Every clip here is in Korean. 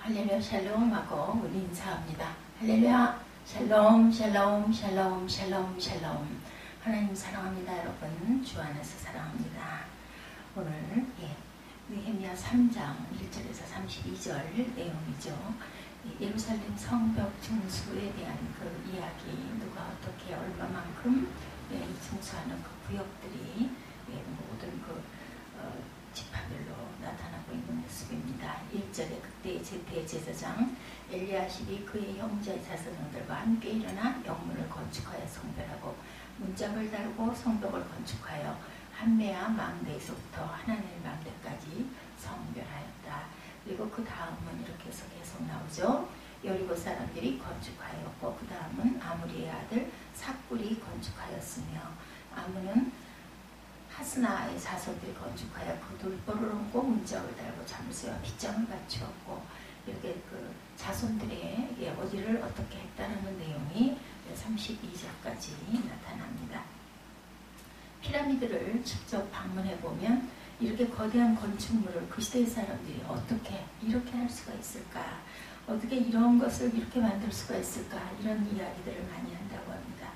할렐루야 샬롬하고 우리 인사합니다. 할렐루야 샬롬 샬롬 샬롬 샬롬 샬롬. 하나님 사랑합니다. 여러분 주 안에서 사랑합니다. 오늘 느헤미야 3장 1절에서 32절 내용이죠. 예루살렘 성벽 증수에 대한 그 이야기, 누가 어떻게 얼마만큼 증수하는 그 구역들이 모든 그 지파별로 나타나고 있는 모습입니다. 1절에 그때 대제사장 엘리야십이 그의 형제 제사장들과 함께 일어나 영문을 건축하여 성별하고 문짝을 달고 성벽을 건축하여 한메아 망대에서부터 하나넬 망대까지 성별하였다. 그리고 그 다음은 이렇게 해서 계속 나오죠. 여리고 사람들이 건축하였고 그 다음은 아므리의 아들 삭불이 건축하였으며 아므는 하스나의 자손들이 건축하여 그 돌보를 얹고 문짝을 달고 자물쇠와 빗장을 갖추었고 이렇게 그 자손들의 어디를 어떻게 했다는 내용이 32절까지 나타납니다. 피라미드를 직접 방문해 보면 이렇게 거대한 건축물을 그 시대의 사람들이 어떻게 이렇게 할 수가 있을까? 어떻게 이런 것을 이렇게 만들 수가 있을까? 이런 이야기들을 많이 한다고 합니다.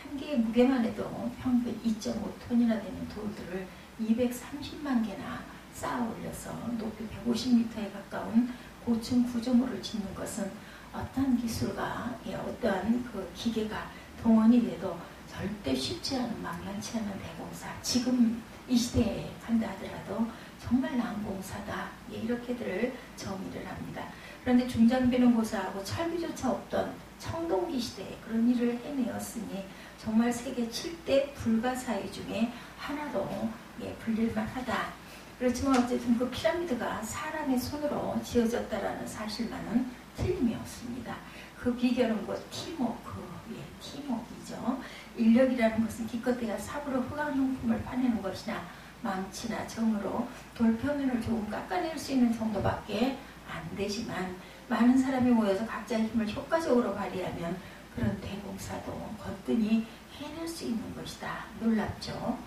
한 개의 무게만 해도 평균 2.5톤이나 되는 돌들을 230만 개나 쌓아 올려서 높이 150m에 가까운 고층 구조물을 짓는 것은 어떠한 기술과 어떠한 그 기계가 동원이 돼도 절대 쉽지 않은 만만치 않은 대공사. 지금 이 시대에 한다 하더라도 정말 난공사다. 이렇게들 정의를 합니다. 그런데 중장비는 고사하고 철비조차 없던 청동기 시대에 그런 일을 해내었으니 정말 세계 7대 불가사의 중에 하나로 불릴만하다. 그렇지만 어쨌든 그 피라미드가 사람의 손으로 지어졌다라는 사실만은 틀림이 없습니다. 그 비결은 뭐 팀워크이죠. 인력이라는 것은 기껏해야 삽으로 흑암용품을 파내는 것이나 망치나 정으로 돌표면을 조금 깎아낼 수 있는 정도밖에 안 되지만 많은 사람이 모여서 각자의 힘을 효과적으로 발휘하면 그런 대공사도 거뜬히 해낼 수 있는 것이다. 놀랍죠.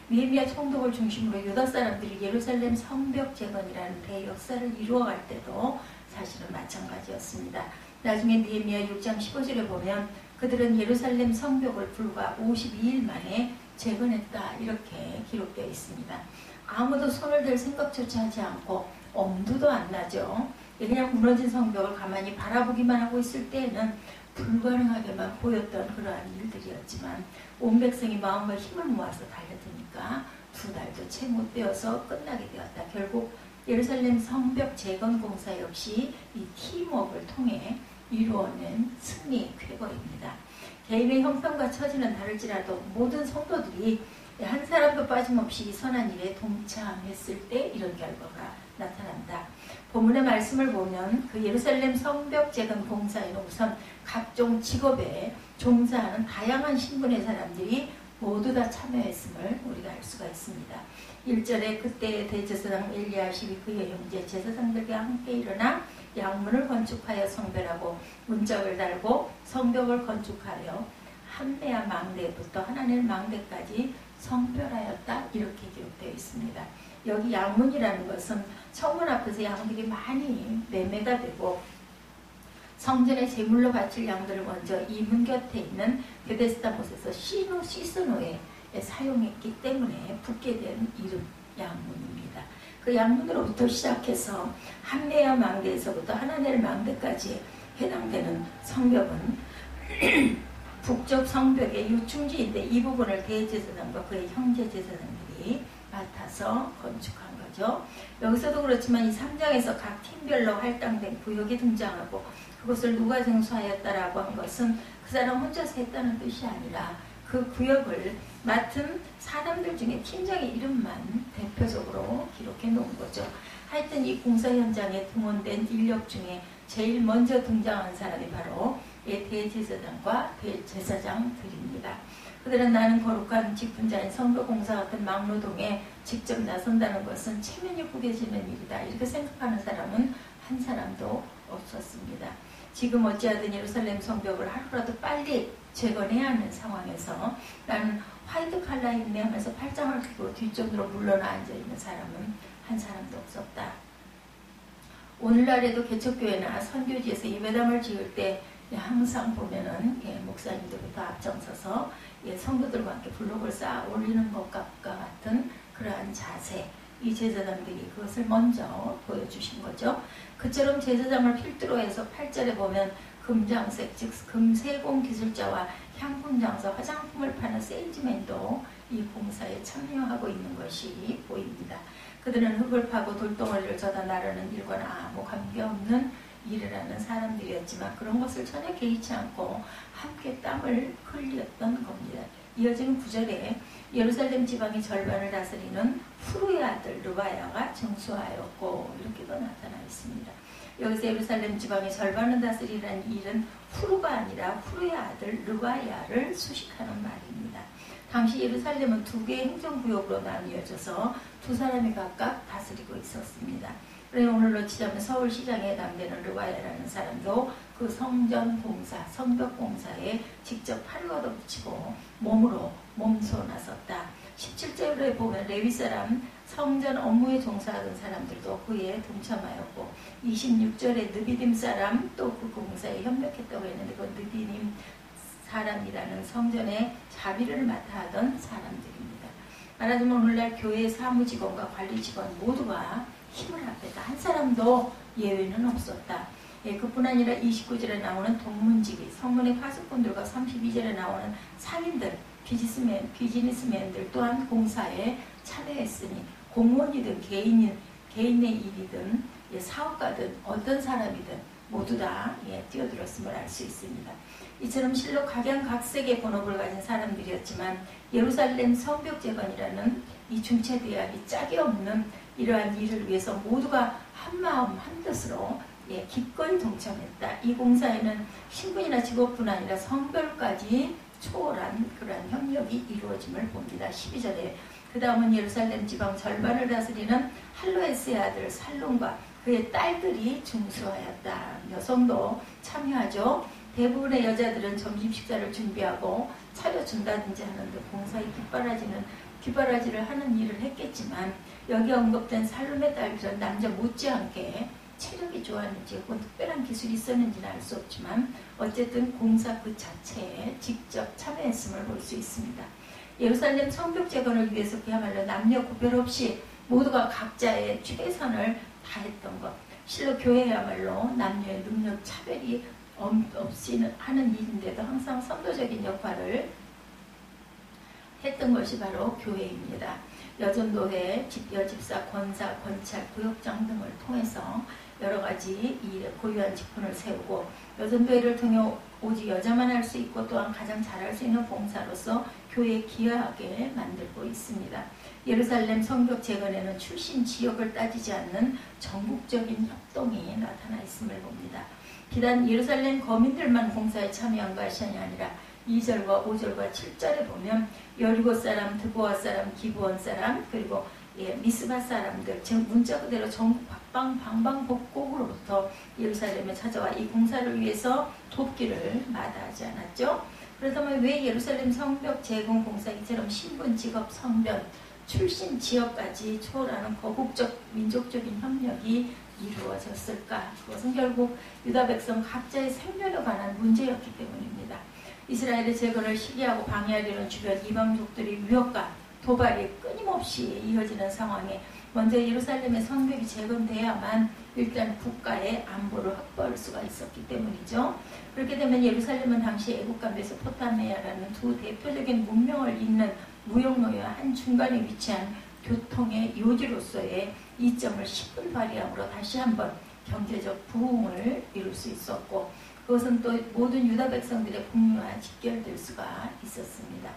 느헤미야 총독을 중심으로 유다 사람들이 예루살렘 성벽 재건이라는 대역사를 이루어갈 때도 사실은 마찬가지였습니다. 나중에 느헤미야 6장 15절에 보면 그들은 예루살렘 성벽을 불과 52일 만에 재건했다. 이렇게 기록되어 있습니다. 아무도 손을 댈 생각조차 하지 않고 엄두도 안 나죠. 그냥 무너진 성벽을 가만히 바라보기만 하고 있을 때에는 불가능하게만 보였던 그러한 일들이었지만 온 백성이 마음과 힘을 모아서 달려드니까 2달도 채 못 되어서 끝나게 되었다. 결국 예루살렘 성벽 재건 공사 역시 이 팀워크를 통해 이루어낸 승리 쾌거입니다. 개인의 형편과 처지는 다를지라도 모든 성도들이 한 사람도 빠짐없이 이 선한 일에 동참했을 때 이런 결과가 나타난다. 본문의 말씀을 보면 그 예루살렘 성벽 재건 공사에는 우선 각종 직업에 종사하는 다양한 신분의 사람들이 모두 다 참여했음을 우리가 알 수가 있습니다. 1절에 그때 대제사장 엘리야십이 그의 형제 제사장들과 함께 일어나 양문을 건축하여 성별하고 문짝을 달고 성벽을 건축하여 한메아 망대부터 하나넬 망대까지 성별하였다. 이렇게 기록되어 있습니다. 여기 양문이라는 것은 성문 앞에서 양들이 많이 매매가 되고 성전에 제물로 바칠 양들을 먼저 이 문 곁에 있는 베데스다 못에서 시스노에 사용했기 때문에 붙게 된 이름 양문입니다. 그 양문으로부터 시작해서 한메아 망대에서부터 하나넬 망대까지 해당되는 성벽은 북쪽 성벽의 유충지인데 이 부분을 대제사장과 그의 형제 제사장들이 맡아서 건축한 거죠. 여기서도 그렇지만 이 3장에서 각 팀별로 할당된 구역이 등장하고 그것을 누가 증수하였다라고 한 것은 그 사람 혼자서 했다는 뜻이 아니라 그 구역을 맡은 사람들 중에 팀장의 이름만 대표적으로 기록해 놓은 거죠. 하여튼 이 공사 현장에 등원된 인력 중에 제일 먼저 등장한 사람이 바로 대제사장과 대제사장들입니다. 그들은 나는 거룩한 깊은 자인 성벽공사 같은 막노동에 직접 나선다는 것은 체면이 구겨지는 일이다. 이렇게 생각하는 사람은 한 사람도 없었습니다. 지금 어찌하든 예루살렘 성벽을 하루라도 빨리 재건해야 하는 상황에서 나는 화이트 칼라 입네 하면서 팔짱을 끼고 뒷전으로 물러나 앉아있는 사람은 한 사람도 없었다. 오늘날에도 개척교회나 선교지에서 예배당을 지을 때 항상 보면은 목사님들부터 앞장서서 성도들과 함께 블록을 쌓아 올리는 것과 같은 그러한 자세, 이 제사장들이 그것을 먼저 보여주신 거죠. 그처럼 제사장을 필두로 해서 8절에 보면 금장색, 즉 금세공 기술자와 향품장사, 화장품을 파는 세일즈맨도 이 봉사에 참여하고 있는 것이 보입니다. 그들은 흙을 파고 돌덩어리를 져다 나르는 일과는 아무 관계없는 일을 하는 사람들이었지만 그런 것을 전혀 개의치 않고 함께 땀을 흘렸던 겁니다. 이어지는 9절에 예루살렘 지방의 절반을 다스리는 후루의 아들 르바야가 정수하였고 이렇게도 나타나 있습니다. 여기서 예루살렘 지방의 절반을 다스리라는 일은 후루가 아니라 후루의 아들 르바야를 수식하는 말입니다. 당시 예루살렘은 두 개의 행정구역으로 나뉘어져서 두 사람이 각각 다스리고 있었습니다. 그래서 오늘로 치자면 서울시장에 해당되는 르바야라는 사람도 그 성전 공사, 성벽 공사에 직접 팔을 얻어붙이고 몸으로 몸소 나섰다. 17절에 보면 레위 사람, 성전 업무에 종사하던 사람들도 그에 동참하였고 26절에 느비딤 사람 또 그 공사에 협력했다고 했는데 그 느비딤 사람이라는 성전의 자비를 맡아 하던 사람들입니다. 말하자면 오늘날 교회 사무직원과 관리직원 모두가 힘을 합했다. 한 사람도 예외는 없었다. 그뿐 아니라 29절에 나오는 동문지기, 성문의 파수꾼들과 32절에 나오는 상인들, 비즈니스맨들 또한 공사에 참여했으니 공무원이든 개인의 일이든 사업가든 어떤 사람이든 모두 다 뛰어들었음을 알 수 있습니다. 이처럼 실로 각양각색의 본업을 가진 사람들이었지만 예루살렘 성벽 재건이라는 이 중체대학이 짝이 없는 이러한 일을 위해서 모두가 한마음 한뜻으로 기꺼이 동참했다. 이 공사에는 신분이나 직업뿐 아니라 성별까지 초월한 그러한 협력이 이루어짐을 봅니다. 12절에 그 다음은 예루살렘 지방 절반을 다스리는 할로에스의 아들 살론과 그의 딸들이 중수하였다. 여성도 참여하죠. 대부분의 여자들은 점심 식사를 준비하고 차려준다든지 하는데 공사에 뒷바라지를 하는 일을 했겠지만 여기 언급된 살롬의 딸들은 남자 못지않게 체력이 좋았는지 혹은 특별한 기술이 있었는지는 알 수 없지만 어쨌든 공사 그 자체에 직접 참여했음을 볼 수 있습니다. 예루살렘 성벽 재건을 위해서 그야말로 남녀 구별 없이 모두가 각자의 최선을 다했던 것. 실로 교회야말로 남녀의 능력 차별이 없이 하는 일인데도 항상 선도적인 역할을 했던 것이 바로 교회입니다. 여전도회, 여집사, 권사, 권찰, 구역장 등을 통해서 여러 가지 이 일에 고유한 직분을 세우고 여전도회를 통해 오직 여자만 할 수 있고 또한 가장 잘할 수 있는 봉사로서 교회에 기여하게 만들고 있습니다. 예루살렘 성벽 재건에는 출신 지역을 따지지 않는 전국적인 협동이 나타나 있음을 봅니다. 비단 예루살렘 거민들만 공사에 참여한 것이 아니라 2절과 5절과 7절에 보면 여리고 사람, 드보아 사람, 기브온 사람 그리고 미스바 사람들 즉 문자 그대로 전국 방방곡곡으로부터 예루살렘에 찾아와 이 공사를 위해서 돕기를 마다하지 않았죠. 그렇다면 왜 예루살렘 성벽 재건 공사 이처럼 신분, 직업, 성별, 출신, 지역까지 초월하는 거국적, 민족적인 협력이 이루어졌을까? 그것은 결국 유다 백성 각자의 생존에 관한 문제였기 때문입니다. 이스라엘의 재건을 시기하고 방해하려는 주변 이방족들의 위협과 도발이 끊임없이 이어지는 상황에 먼저 예루살렘의 성벽이 재건돼야만 일단 국가의 안보를 확보할 수가 있었기 때문이죠. 그렇게 되면 예루살렘은 당시 애국과 메소포타미아라는 두 대표적인 문명을 잇는 무역로와 한중간에 위치한 교통의 요지로서의 이점을 10분 발휘함으로 다시 한번 경제적 부흥을 이룰 수 있었고 그것은 또 모든 유다 백성들의 풍요와 직결될 수가 있었습니다.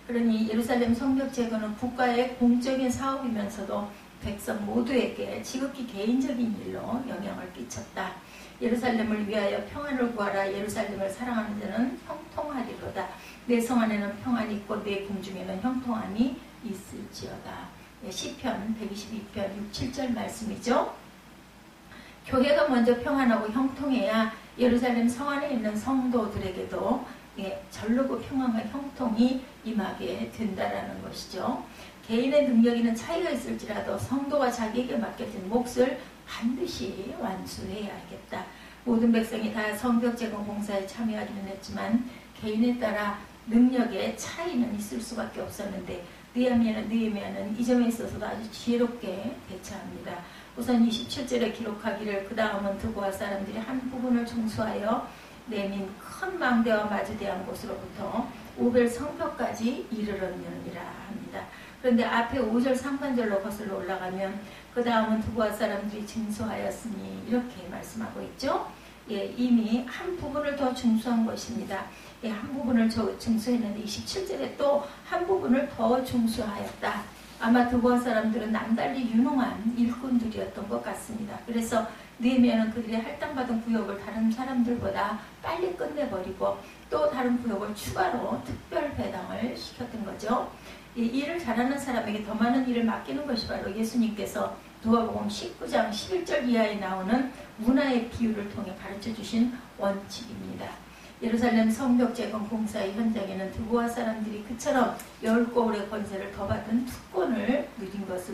그러니 예루살렘 성벽 재건은 국가의 공적인 사업이면서도 백성 모두에게 지극히 개인적인 일로 영향을 끼쳤다. 예루살렘을 위하여 평안을 구하라. 예루살렘을 사랑하는 자는 형통하리로다. 내 성 안에는 평안이 있고 내 궁중에는 형통함이 있을지어다. 시편 122편 6, 7절 말씀이죠. 교회가 먼저 평안하고 형통해야 예루살렘 성 안에 있는 성도들에게도 절르고 평안과 형통이 임하게 된다라는 것이죠. 개인의 능력에는 차이가 있을지라도 성도가 자기에게 맡겨진 몫을 반드시 완수해야겠다. 모든 백성이 다 성벽 재건 공사에 참여하기는 했지만 개인에 따라 능력의 차이는 있을 수밖에 없었는데 느헤미야는 이 점에 있어서도 아주 지혜롭게 대처합니다. 우선 27절에 기록하기를 그 다음은 드고아 사람들이 한 부분을 중수하여 내민 큰 망대와 마주대한 곳으로부터 오벨 성벽까지 이르렀느니라 합니다. 그런데 앞에 5절 상반절로 거슬러 올라가면 그 다음은 드고아 사람들이 증수하였으니 이렇게 말씀하고 있죠. 예, 이미 한 부분을 더 중수한 것입니다. 예, 한 부분을 중수했는데 27절에 또 한 부분을 더 중수하였다. 아마 드고아 사람들은 남달리 유능한 일꾼들이었던 것 같습니다. 그래서 느헤미야는 그들이 할당받은 구역을 다른 사람들보다 빨리 끝내버리고 또 다른 구역을 추가로 특별 배당을 시켰던 거죠. 이 일을 잘하는 사람에게 더 많은 일을 맡기는 것이 바로 예수님께서 누가복음 19장 11절 이하에 나오는 문화의 비유를 통해 가르쳐 주신 원칙입니다. 예루살렘 성벽 재건 공사의 현장에는 드고아 사람들이 그처럼 10거울의 권세를 더 받은 특권을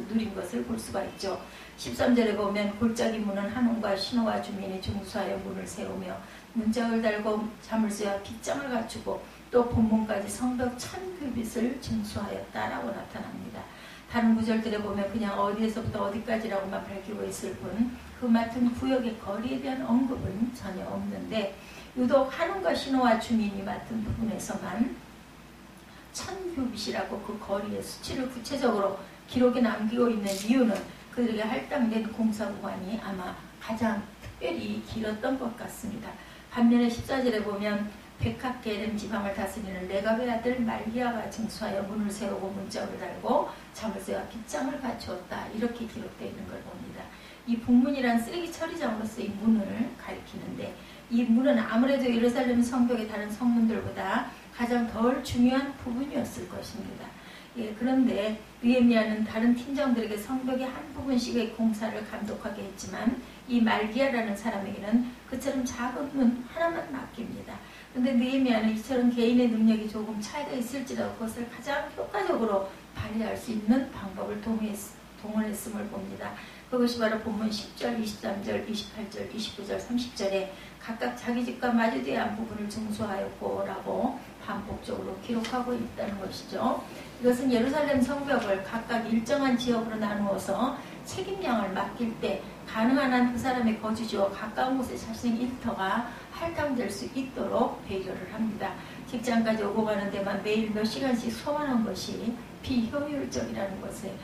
누린 것을 볼 수가 있죠. 13절에 보면 골짜기 문은 한온과 신호와 주민이 중수하여 문을 세우며 문짝을 달고 자물쇠와 빗장을 갖추고 또 본문까지 성벽 1000규빗을 증수하였다라고 나타납니다. 다른 구절들에 보면 그냥 어디에서부터 어디까지라고만 밝히고 있을 뿐 그 맡은 구역의 거리에 대한 언급은 전혀 없는데 유독 한온과 신호와 주민이 맡은 부분에서만 1000규빗이라고 그 거리의 수치를 구체적으로 기록에 남기고 있는 이유는 그들에게 할당된 공사 구간이 아마 가장 특별히 길었던 것 같습니다. 반면에 14절에 보면 백합계렘 지방을 다스리는 레갑의 아들 말기야가 증수하여 문을 세우고 문짝을 달고 자물쇠와 빗장을 갖추었다. 이렇게 기록되어 있는 걸 봅니다. 이 북문이란 쓰레기 처리장으로서 이 문을 가리키는데 이 문은 아무래도 예루살렘 성벽의 다른 성문들보다 가장 덜 중요한 부분이었을 것입니다. 예, 그런데 느헤미야는 다른 팀장들에게 성벽의 한 부분씩의 공사를 감독하게 했지만 이 말기야라는 사람에게는 그처럼 작은 문 하나만 맡깁니다. 그런데 느헤미야는 이처럼 개인의 능력이 조금 차이가 있을지라도 그것을 가장 효과적으로 발휘할 수 있는 방법을 동원했음을 봅니다. 그것이 바로 본문 10절, 23절, 28절, 29절, 30절에 각각 자기 집과 마주대한 부분을 증수하였고 라고 반복적으로 기록하고 있다는 것이죠. 이것은 예루살렘 성벽을 각각 일정한 지역으로 나누어서 책임량을 맡길 때 가능한 한 그 사람의 거주지와 가까운 곳에 자신의 일터가 할당될 수 있도록 배려를 합니다. 직장까지 오고 가는 데만 매일 몇 시간씩 소환한 것이 비효율적이라는 것에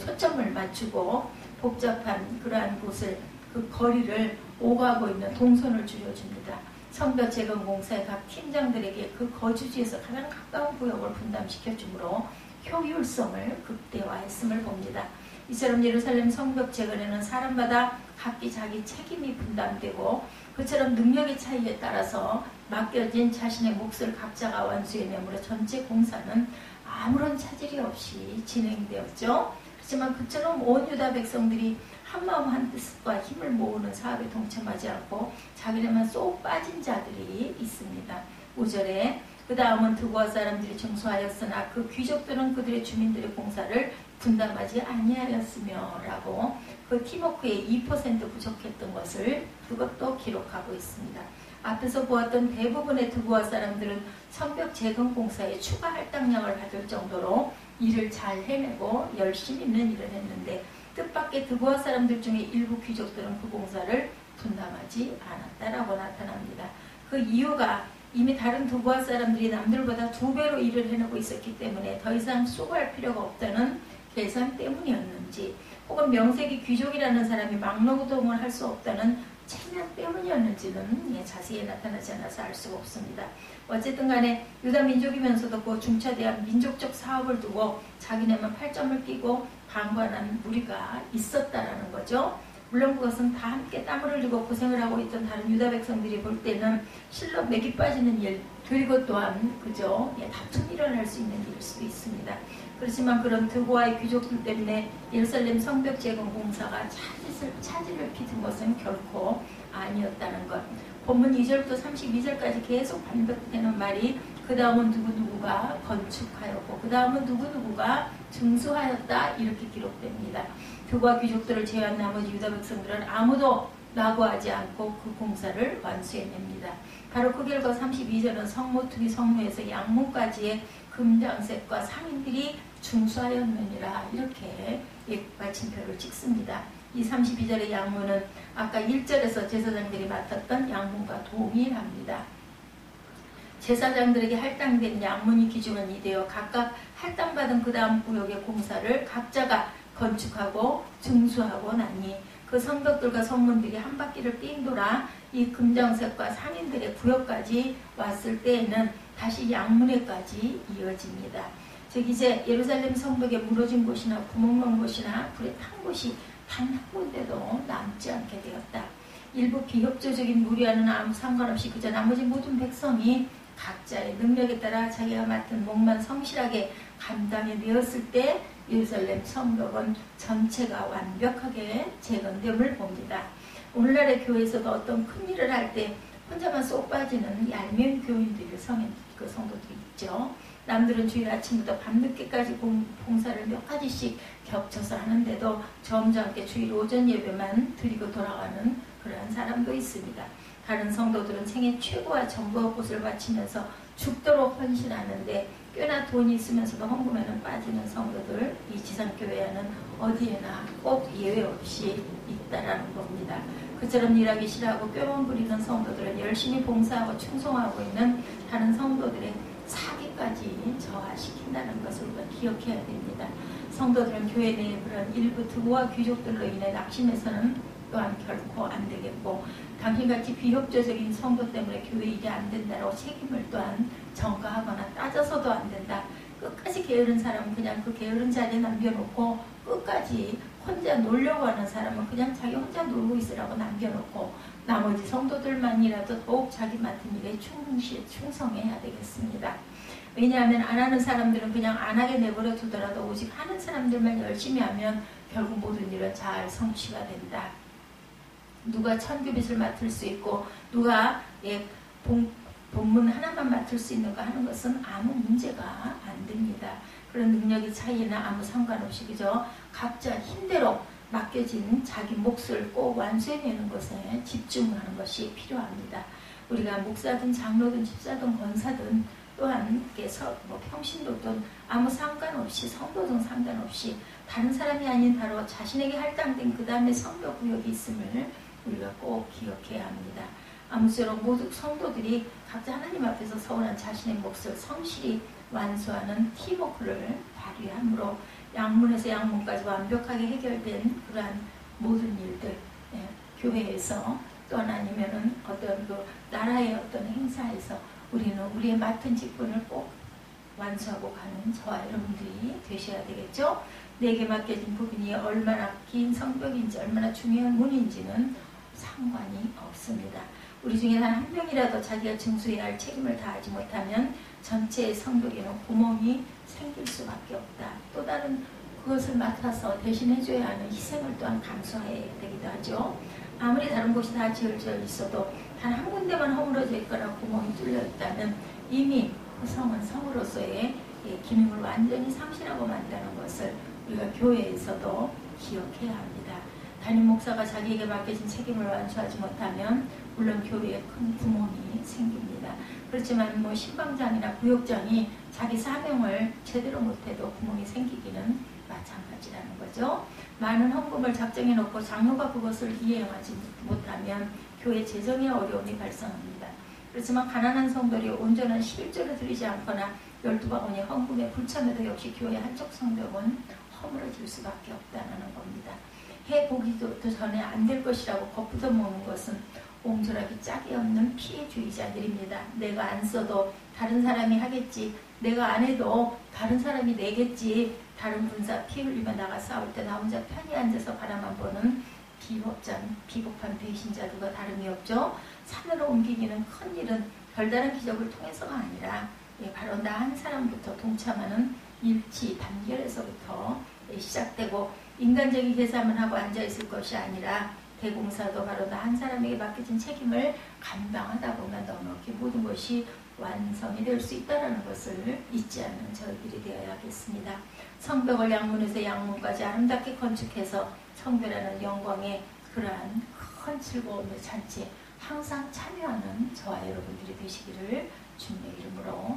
초점을 맞추고 복잡한 그러한 곳을 그 거리를 오가고 있는 동선을 줄여줍니다. 성벽 재건 공사의 각 팀장들에게 그 거주지에서 가장 가까운 구역을 분담시켜 주므로 효율성을 극대화했음을 봅니다. 이처럼 예루살렘 성벽 재건에는 사람마다 각기 자기 책임이 분담되고 그처럼 능력의 차이에 따라서 맡겨진 자신의 몫을 각자가 완수해내므로 전체 공사는 아무런 차질이 없이 진행되었죠. 하지만 그처럼 온 유다 백성들이 한마음 한뜻과 힘을 모으는 사업에 동참하지 않고 자기네만 쏙 빠진 자들이 있습니다. 5절에 그 다음은 드고아 사람들이 증수하였으나 그 귀족들은 그들의 주민들의 공사를 분담하지 아니하였으며 라고 그 팀워크의 2% 부족했던 것을 그것도 기록하고 있습니다. 앞에서 보았던 대부분의 드고아 사람들은 성벽 재건 공사에 추가 할당량을 받을 정도로 일을 잘 해내고 열심히 있는 일을 했는데 뜻밖의 드고아 사람들 중에 일부 귀족들은 그 공사를 분담하지 않았다라고 나타납니다. 그 이유가 이미 다른 드고아 사람들이 남들보다 2배로 일을 해내고 있었기 때문에 더 이상 수고할 필요가 없다는 계산 때문이었는지 혹은 명색이 귀족이라는 사람이 막노동을 할 수 없다는 체면 때문이었는지는 자세히 나타나지 않아서 알 수가 없습니다. 어쨌든 간에 유다 민족이면서도 그 중차대한 민족적 사업을 두고 자기네만 팔점을 끼고 방관한 무리가 있었다라는 거죠. 물론 그것은 다 함께 땀을 흘리고 고생을 하고 있던 다른 유다 백성들이 볼 때는 실로 맥이 빠지는 일, 그리고 또한 그저 다툼이 일어날 수 있는 일일 수도 있습니다. 그렇지만 그런 드고아의 귀족들 때문에 예루살렘 성벽 재건 공사가 차질을 피든 것은 결코 아니었다는 것. 본문 2절부터 32절까지 계속 반복되는 말이 그 다음은 누구누구가 건축하였고 그 다음은 누구누구가 증수하였다 이렇게 기록됩니다. 그와 귀족들을 제외한 나머지 유다 백성들은 아무도 낙오하지 않고 그 공사를 완수해냅니다. 바로 그 결과 32절은 성모투기 성묘에서 양문까지의 금장색과 상인들이 중수하였느니라 이렇게 마침표를 찍습니다. 이 32절의 양문은 아까 1절에서 제사장들이 맡았던 양문과 동일합니다. 제사장들에게 할당된 양문이 기준이 되어 각각 할당받은 그 다음 구역의 공사를 각자가 건축하고 증수하고 나니 그 성벽들과 성문들이 한 바퀴를 삥 돌아 이 금장색과 상인들의 구역까지 왔을 때에는 다시 양문에까지 이어집니다. 즉 이제 예루살렘 성벽에 무너진 곳이나 구멍난 곳이나 불에 탄 곳이 단 한 군데도 남지 않게 되었다. 일부 비협조적인 무리와는 아무 상관없이 그저 나머지 모든 백성이 각자의 능력에 따라 자기가 맡은 몫만 성실하게 감당해내었을 때 예루살렘 성벽은 전체가 완벽하게 재건됨을 봅니다. 오늘날의 교회에서도 어떤 큰 일을 할 때 혼자만 쏙 빠지는 얄미운 교인들이 그 성도들이 있죠. 남들은 주일 아침부터 밤늦게까지 봉사를 몇 가지씩 겹쳐서 하는데도 점잖게 주일 오전 예배만 드리고 돌아가는 그러한 사람도 있습니다. 다른 성도들은 생애 최고와 전부의 곳을 바치면서 죽도록 헌신하는데 꽤나 돈이 있으면서도 헌금에는 빠지는 성도들, 이 지상교회에는 어디에나 꼭 예외 없이 있다라는 겁니다. 그처럼 일하기 싫어하고 꾀만 부리는 성도들은 열심히 봉사하고 충성하고 있는 다른 성도들의 사기까지 저하시킨다는 것을 우리가 기억해야 됩니다. 성도들은 교회 내에 그런 일부 특우와 귀족들로 인해 낙심해서는 또한 결코 안 되겠고 당신같이 비협조적인 성도 때문에 교회 일이 안 된다고 책임을 또한 전가하거나 따져서도 안 된다. 끝까지 게으른 사람은 그냥 그 게으른 자리에 남겨놓고 끝까지 혼자 놀려고 하는 사람은 그냥 자기 혼자 놀고 있으라고 남겨놓고 나머지 성도들만이라도 더욱 자기 맡은 일에 충성해야 되겠습니다. 왜냐하면 안 하는 사람들은 그냥 안 하게 내버려 두더라도 오직 하는 사람들만 열심히 하면 결국 모든 일은 잘 성취가 된다. 누가 천규빗을 맡을 수 있고 누가 본문 하나만 맡을 수 있는가 하는 것은 아무 문제가 안 됩니다. 그런 능력의 차이나 아무 상관없이 그저 각자 힘대로 맡겨진 자기 몫을 꼭 완수해내는 것에 집중하는 것이 필요합니다. 우리가 목사든 장로든 집사든 권사든 또한 평신도든 아무 상관없이 성도든 상관없이 다른 사람이 아닌 바로 자신에게 할당된 그 다음에 성벽구역이 있음을 우리가 꼭 기억해야 합니다. 아무쪼록 모두 성도들이 각자 하나님 앞에서 서운한 자신의 몫을 성실히 완수하는 팀워크를 발휘함으로 양문에서 양문까지 완벽하게 해결된 그러한 모든 일들, 교회에서 또는 아니면은 어떤 그 나라의 어떤 행사에서 우리는 우리의 맡은 직분을 꼭 완수하고 가는 저와 여러분들이 되셔야 되겠죠. 내게 맡겨진 부분이 얼마나 긴 성벽인지 얼마나 중요한 문인지는 상관이 없습니다. 우리 중에 단 한 명이라도 자기가 증수해야 할 책임을 다하지 못하면 전체의 성벽에는 구멍이 생길 수밖에 없다. 또 다른 그것을 맡아서 대신해줘야 하는 희생을 또한 감수해야 되기도 하죠. 아무리 다른 곳이 다 지어져 있어도 단 한 군데만 허물어져 있거나 구멍이 뚫려 있다면 이미 그 성은 성으로서의 기능을 완전히 상실하고 만다는 것을 우리가 교회에서도 기억해야 합니다. 담임 목사가 자기에게 맡겨진 책임을 완수하지 못하면 물론 교회에 큰 구멍이 생깁니다. 그렇지만 신방장이나 구역장이 자기 사명을 제대로 못해도 구멍이 생기기는 마찬가지라는 거죠. 많은 헌금을 작정해 놓고 장로가 그것을 이행하지 못하면 교회 재정에 어려움이 발생합니다. 그렇지만 가난한 성도들이 온전한 11조를 드리지 않거나 12바구니 헌금에 불참해도 역시 교회 한쪽 성벽은 허물어질 수밖에 없다는 겁니다. 해보기도 전에 안 될 것이라고 겁부터 먹는 것은 옹졸하기 짝이 없는 피해주의자들입니다. 내가 안 써도 다른 사람이 하겠지. 내가 안 해도 다른 사람이 내겠지. 다른 군사 피 흘리며 나가 싸울 때 나 혼자 편히 앉아서 바라만 보는 비겁한 배신자들과 다름이 없죠. 산으로 옮기기는 큰 일은 별다른 기적을 통해서가 아니라 바로 나 한 사람부터 동참하는 일치 단결에서부터 시작되고 인간적인 계산만 하고 앉아있을 것이 아니라 대공사도 바로 나 한 사람에게 맡겨진 책임을 감당하다 보면 넉넉히 모든 것이 완성이 될 수 있다는 것을 잊지 않는 저희들이 되어야겠습니다. 성벽을 양문에서 양문까지 아름답게 건축해서 성별하는 영광의 그러한 큰 즐거움의 잔치에 항상 참여하는 저와 여러분들이 되시기를 주님의 이름으로